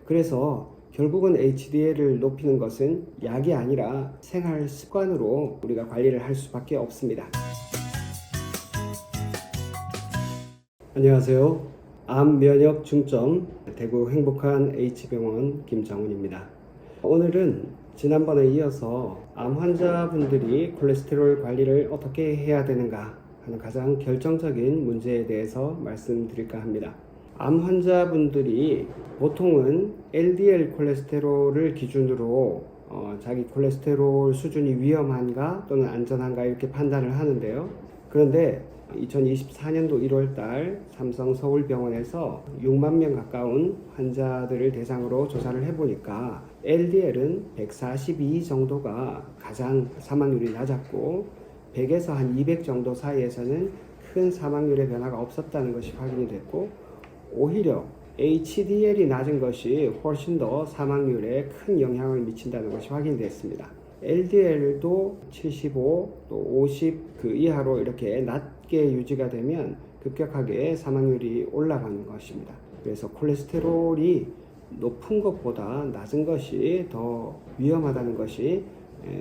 그래서 결국은 HDL을 높이는 것은 약이 아니라 생활 습관으로 우리가 관리를 할 수밖에 없습니다. 안녕하세요. 암 면역 중점 대구 행복한 H병원 김정훈입니다. 오늘은 지난번에 이어서 암 환자분들이 콜레스테롤 관리를 어떻게 해야 되는가 하는 가장 결정적인 문제에 대해서 말씀드릴까 합니다. 암 환자분들이 보통은 LDL 콜레스테롤을 기준으로 자기 콜레스테롤 수준이 위험한가 또는 안전한가 이렇게 판단을 하는데요. 그런데 2024년도 1월달 삼성 서울병원에서 6만 명 가까운 환자들을 대상으로 조사를 해보니까 LDL은 142 정도가 가장 사망률이 낮았고 100에서 한 200 정도 사이에서는 큰 사망률의 변화가 없었다는 것이 확인이 됐고, 오히려 HDL이 낮은 것이 훨씬 더 사망률에 큰 영향을 미친다는 것이 확인이 됐습니다. LDL도 75, 또 50 그 이하로 이렇게 낮게 유지가 되면 급격하게 사망률이 올라가는 것입니다. 그래서 콜레스테롤이 높은 것보다 낮은 것이 더 위험하다는 것이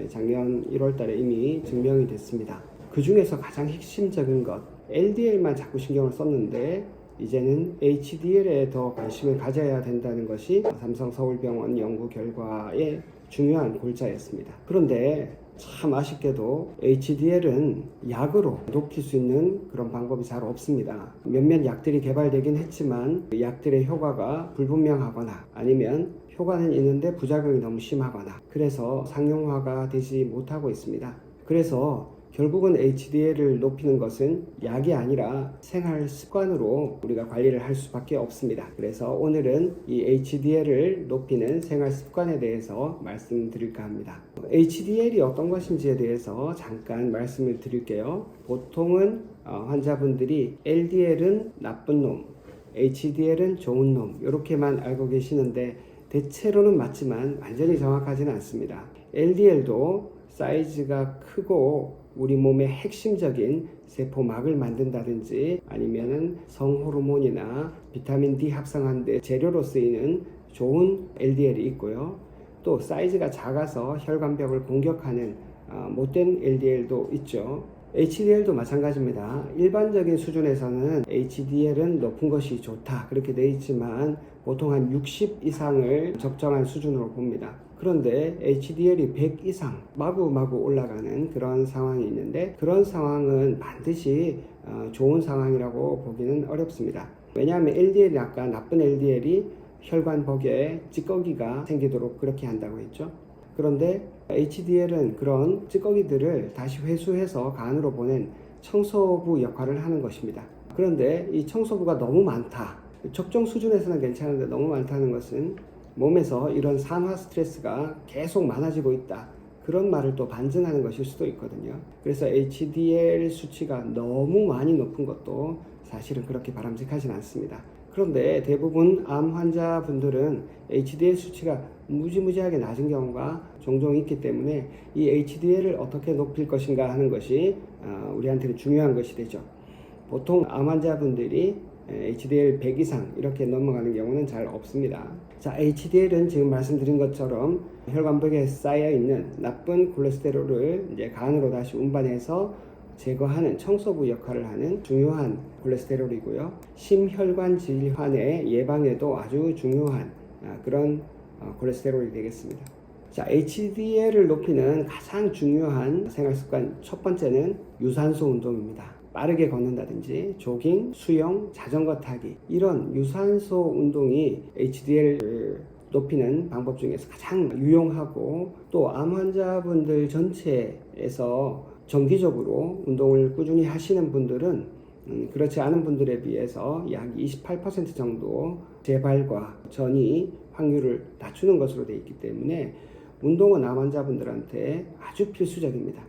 작년 1월 달에 이미 증명이 됐습니다. 그 중에서 가장 핵심적인 것, LDL만 자꾸 신경을 썼는데 이제는 HDL에 더 관심을 가져야 된다는 것이 삼성 서울병원 연구 결과의 중요한 골자였습니다. 그런데 참 아쉽게도 HDL은 약으로 높일 수 있는 그런 방법이 잘 없습니다. 몇몇 약들이 개발되긴 했지만 그 약들의 효과가 불분명하거나 아니면 효과는 있는데 부작용이 너무 심하거나 그래서 상용화가 되지 못하고 있습니다. 그래서 결국은 HDL을 높이는 것은 약이 아니라 생활 습관으로 우리가 관리를 할 수밖에 없습니다. 그래서 오늘은 이 HDL을 높이는 생활 습관에 대해서 말씀드릴까 합니다. HDL이 어떤 것인지에 대해서 잠깐 말씀을 드릴게요. 보통은 환자분들이 LDL은 나쁜 놈, HDL은 좋은 놈 이렇게만 알고 계시는데 대체로는 맞지만 완전히 정확하지는 않습니다. LDL도 사이즈가 크고 우리 몸의 핵심적인 세포막을 만든다든지 아니면은 성호르몬이나 비타민 D 합성하는 데 재료로 쓰이는 좋은 LDL이 있고요. 또 사이즈가 작아서 혈관벽을 공격하는 못된 LDL도 있죠. HDL도 마찬가지입니다. 일반적인 수준에서는 HDL은 높은 것이 좋다 그렇게 되어 있지만 보통 한 60 이상을 적정한 수준으로 봅니다. 그런데 HDL이 100 이상 마구마구 올라가는 그런 상황이 있는데 그런 상황은 반드시 좋은 상황이라고 보기는 어렵습니다. 왜냐하면 LDL이 아까 나쁜 LDL이 혈관벽에 찌꺼기가 생기도록 그렇게 한다고 했죠. 그런데 HDL은 그런 찌꺼기들을 다시 회수해서 간으로 보낸 청소부 역할을 하는 것입니다. 그런데 이 청소부가 너무 많다. 적정 수준에서는 괜찮은데 너무 많다는 것은 몸에서 이런 산화 스트레스가 계속 많아지고 있다. 그런 말을 또 반증하는 것일 수도 있거든요. 그래서 HDL 수치가 너무 많이 높은 것도 사실은 그렇게 바람직하진 않습니다. 그런데 대부분 암 환자분들은 HDL 수치가 무지무지하게 낮은 경우가 종종 있기 때문에 이 HDL을 어떻게 높일 것인가 하는 것이 우리한테는 중요한 것이 되죠. 보통 암 환자분들이 HDL 100 이상 이렇게 넘어가는 경우는 잘 없습니다. 자, HDL은 지금 말씀드린 것처럼 혈관벽에 쌓여 있는 나쁜 콜레스테롤을 이제 간으로 다시 운반해서 제거하는 청소부 역할을 하는 중요한 콜레스테롤이고요. 심혈관 질환의 예방에도 아주 중요한 그런 콜레스테롤이 되겠습니다. 자, HDL을 높이는 가장 중요한 생활습관 첫 번째는 유산소 운동입니다. 빠르게 걷는다든지 조깅, 수영, 자전거 타기 이런 유산소 운동이 HDL을 높이는 방법 중에서 가장 유용하고 또 암 환자분들 전체에서 정기적으로 운동을 꾸준히 하시는 분들은 그렇지 않은 분들에 비해서 약 28% 정도 재발과 전이 확률을 낮추는 것으로 되어 있기 때문에 운동은 암 환자분들한테 아주 필수적입니다.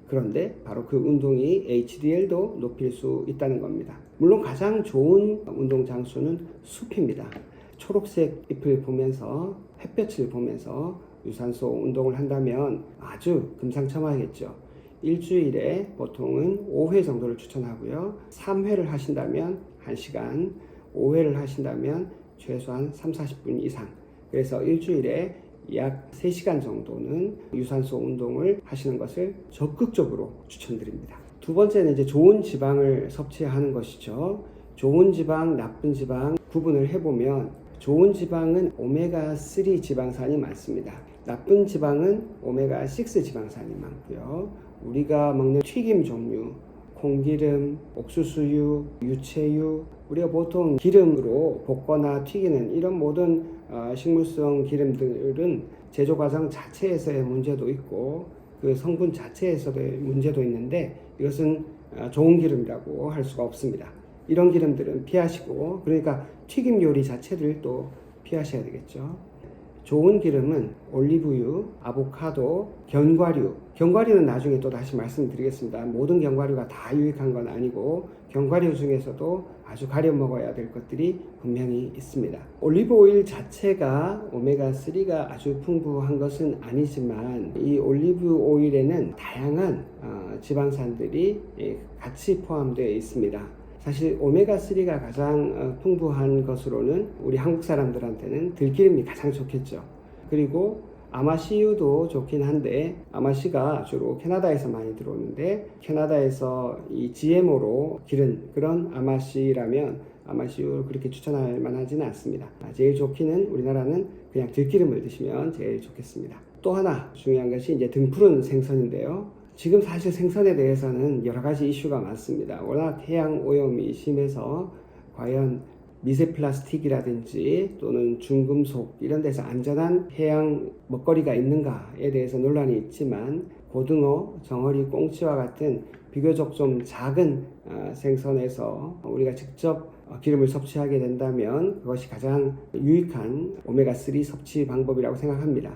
그런데 바로 그 운동이 HDL도 높일 수 있다는 겁니다. 물론 가장 좋은 운동 장소는 숲입니다. 초록색 잎을 보면서 햇볕을 보면서 유산소 운동을 한다면 아주 금상첨화겠죠. 일주일에 보통은 5회 정도를 추천하고요. 3회를 하신다면 1시간, 5회를 하신다면 최소한 30, 40분 이상 그래서 일주일에 약 3시간 정도는 유산소 운동을 하시는 것을 적극적으로 추천드립니다. 두 번째는 이제 좋은 지방을 섭취하는 것이죠. 좋은 지방, 나쁜 지방 구분을 해보면 좋은 지방은 오메가3 지방산이 많습니다. 나쁜 지방은 오메가6 지방산이 많고요. 우리가 먹는 튀김 종류, 콩기름, 옥수수유, 유채유, 우리가 보통 기름으로 볶거나 튀기는 이런 모든 식물성 기름들은 제조 과정 자체에서의 문제도 있고 그 성분 자체에서의 문제도 있는데 이것은 좋은 기름이라고 할 수가 없습니다. 이런 기름들은 피하시고, 그러니까 튀김 요리 자체를 또 피하셔야 되겠죠. 좋은 기름은 올리브유, 아보카도, 견과류는 나중에 또 다시 말씀드리겠습니다. 모든 견과류가 다 유익한 건 아니고 견과류 중에서도 아주 가려 먹어야 될 것들이 분명히 있습니다. 올리브 오일 자체가 오메가3가 아주 풍부한 것은 아니지만 이 올리브 오일에는 다양한 지방산들이 같이 포함되어 있습니다. 사실 오메가3가 가장 풍부한 것으로는 우리 한국 사람들한테는 들기름이 가장 좋겠죠. 그리고 아마씨유도 좋긴 한데 아마씨가 주로 캐나다에서 많이 들어오는데 캐나다에서 이 GMO로 기른 그런 아마씨라면 아마씨유를 그렇게 추천할 만하지는 않습니다. 제일 좋기는 우리나라는 그냥 들기름을 드시면 제일 좋겠습니다. 또 하나 중요한 것이 이제 등푸른 생선인데요. 지금 사실 생선에 대해서는 여러 가지 이슈가 많습니다. 워낙 해양 오염이 심해서 과연 미세 플라스틱이라든지 또는 중금속 이런 데서 안전한 해양 먹거리가 있는가에 대해서 논란이 있지만 고등어, 정어리, 꽁치와 같은 비교적 좀 작은 생선에서 우리가 직접 기름을 섭취하게 된다면 그것이 가장 유익한 오메가3 섭취 방법이라고 생각합니다.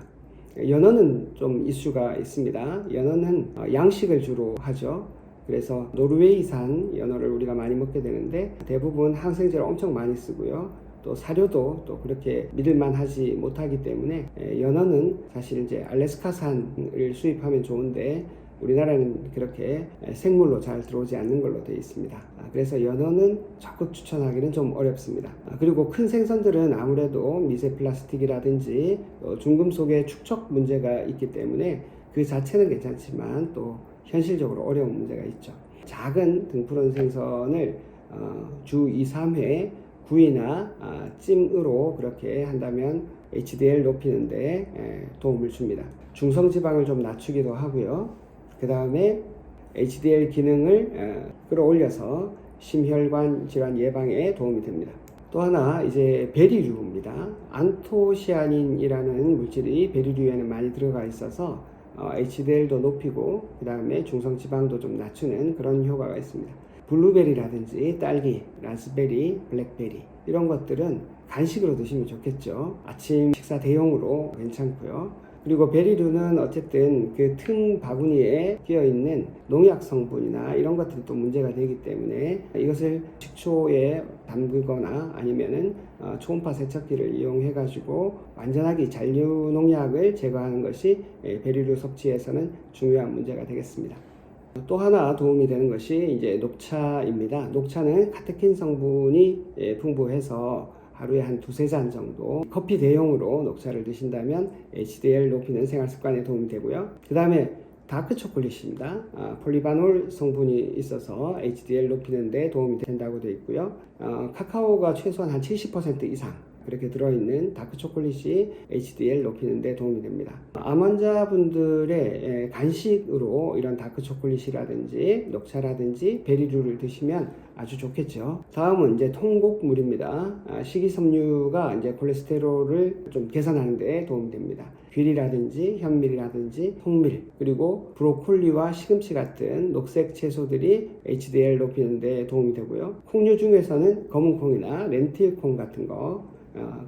연어는 좀 이슈가 있습니다. 연어는 양식을 주로 하죠. 그래서 노르웨이산 연어를 우리가 많이 먹게 되는데 대부분 항생제를 엄청 많이 쓰고요. 또 사료도 또 그렇게 믿을만 하지 못하기 때문에 연어는 사실 이제 알래스카산을 수입하면 좋은데 우리나라는 그렇게 생물로 잘 들어오지 않는 걸로 되어 있습니다. 그래서 연어는 적극 추천하기는 좀 어렵습니다. 그리고 큰 생선들은 아무래도 미세 플라스틱이라든지 중금속의 축적 문제가 있기 때문에 그 자체는 괜찮지만 또 현실적으로 어려운 문제가 있죠. 작은 등푸른 생선을 주 2, 3회 구이나 찜으로 그렇게 한다면 HDL 높이는데 도움을 줍니다. 중성지방을 좀 낮추기도 하고요. 그 다음에 HDL 기능을 끌어올려서 심혈관 질환 예방에 도움이 됩니다. 또 하나 이제 베리류입니다. 안토시아닌이라는 물질이 베리류에는 많이 들어가 있어서 HDL도 높이고 그 다음에 중성지방도 좀 낮추는 그런 효과가 있습니다. 블루베리라든지 딸기, 라즈베리, 블랙베리 이런 것들은 간식으로 드시면 좋겠죠. 아침 식사 대용으로 괜찮고요. 그리고 베리류는 어쨌든 그 틈 바구니에 끼어있는 농약 성분이나 이런 것들이 또 문제가 되기 때문에 이것을 식초에 담그거나 아니면은 초음파 세척기를 이용해 가지고 완전하게 잔류 농약을 제거하는 것이 베리류 섭취에서는 중요한 문제가 되겠습니다. 또 하나 도움이 되는 것이 이제 녹차입니다. 녹차는 카테킨 성분이 풍부해서 하루에 한 2-3잔 정도 커피 대용으로 녹차를 드신다면 HDL 높이는 생활습관에 도움이 되고요. 그 다음에 다크 초콜릿입니다. 폴리바놀 성분이 있어서 HDL 높이는 데 도움이 된다고 되어 있고요. 카카오가 최소한 한 70% 이상 그렇게 들어있는 다크 초콜릿이 HDL 높이는 데 도움이 됩니다. 암 환자분들의 간식으로 이런 다크 초콜릿이라든지 녹차라든지 베리류를 드시면 아주 좋겠죠. 다음은 이제 통곡물입니다. 식이섬유가 이제 콜레스테롤을 좀 개선하는 데 도움이 됩니다. 귀리라든지 현밀이라든지 통밀 그리고 브로콜리와 시금치 같은 녹색 채소들이 HDL 높이는 데 도움이 되고요. 콩류 중에서는 검은콩이나 렌틸콩 같은 거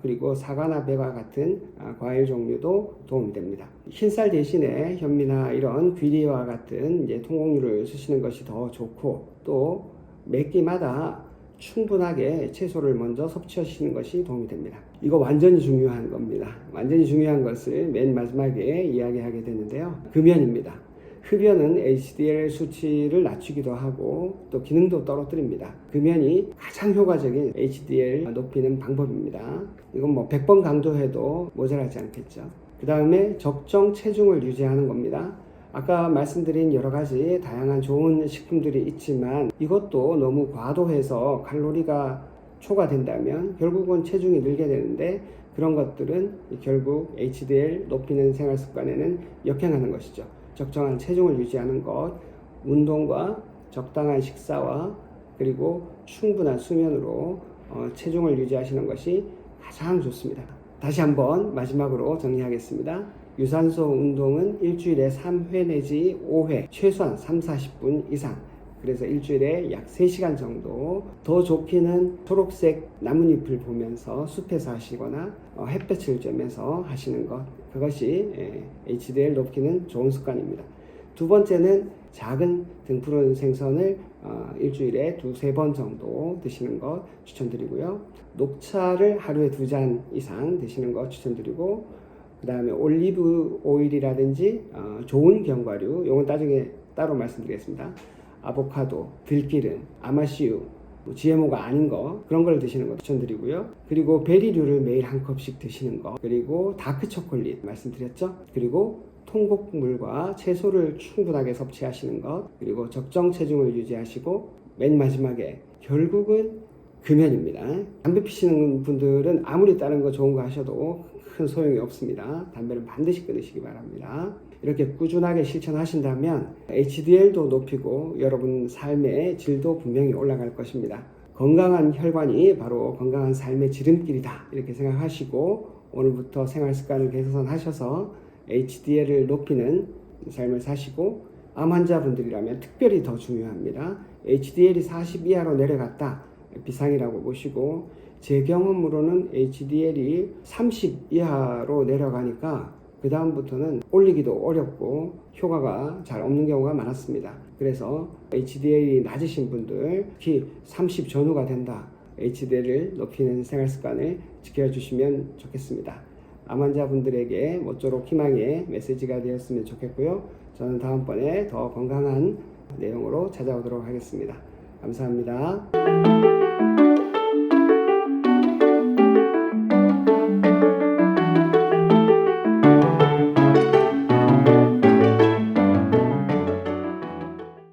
그리고 사과나 배과 같은 과일 종류도 도움이 됩니다. 흰쌀 대신에 현미나 이런 귀리와 같은 이제 통곡류를 쓰시는 것이 더 좋고 또 매 끼마다 충분하게 채소를 먼저 섭취하시는 것이 도움이 됩니다. 이거 완전히 중요한 겁니다. 완전히 중요한 것을 맨 마지막에 이야기하게 되는데요. 금연입니다. 흡연은 HDL 수치를 낮추기도 하고 또 기능도 떨어뜨립니다. 금연이 가장 효과적인 HDL 높이는 방법입니다. 이건 뭐 100번 강조해도 모자라지 않겠죠. 그 다음에 적정 체중을 유지하는 겁니다. 아까 말씀드린 여러 가지 다양한 좋은 식품들이 있지만 이것도 너무 과도해서 칼로리가 초과된다면 결국은 체중이 늘게 되는데 그런 것들은 결국 HDL 높이는 생활 습관에는 역행하는 것이죠. 적정한 체중을 유지하는 것, 운동과 적당한 식사와 그리고 충분한 수면으로 체중을 유지하시는 것이 가장 좋습니다. 다시 한번 마지막으로 정리하겠습니다. 유산소 운동은 일주일에 3회 내지 5회, 최소한 3-40분 이상, 그래서 일주일에 약 3시간 정도, 더 좋기는 초록색 나뭇잎을 보면서 숲에서 하시거나 햇볕을 쬐면서 하시는 것, 그것이 HDL 높이는 좋은 습관입니다. 두 번째는 작은 등푸른 생선을 일주일에 2-3번 정도 드시는 것 추천드리고요. 녹차를 하루에 2잔 이상 드시는 것 추천드리고, 그 다음에 올리브 오일이라든지 좋은 견과류, 이건 나중에 따로 말씀드리겠습니다. 아보카도, 들기름, 아마씨유, GMO가 아닌 거, 그런 걸 드시는 거 추천드리고요. 그리고 베리류를 매일 한 컵씩 드시는 거, 그리고 다크 초콜릿 말씀드렸죠. 그리고 통곡물과 채소를 충분하게 섭취하시는 것, 그리고 적정 체중을 유지하시고, 맨 마지막에 결국은 금연입니다. 담배 피시는 분들은 아무리 다른 거 좋은 거 하셔도 큰 소용이 없습니다. 담배는 반드시 끊으시기 바랍니다. 이렇게 꾸준하게 실천하신다면 HDL도 높이고 여러분 삶의 질도 분명히 올라갈 것입니다. 건강한 혈관이 바로 건강한 삶의 지름길이다, 이렇게 생각하시고 오늘부터 생활 습관을 개선하셔서 HDL을 높이는 삶을 사시고, 암 환자분들이라면 특별히 더 중요합니다. HDL이 40 이하로 내려갔다, 비상이라고 보시고, 제 경험으로는 HDL이 30 이하로 내려가니까 그 다음부터는 올리기도 어렵고 효과가 잘 없는 경우가 많았습니다. 그래서 HDL이 낮으신 분들, 특히 30 전후가 된다, HDL을 높이는 생활 습관을 지켜주시면 좋겠습니다. 암 환자분들에게 모쪼록 희망의 메시지가 되었으면 좋겠고요. 저는 다음번에 더 건강한 내용으로 찾아오도록 하겠습니다. 감사합니다.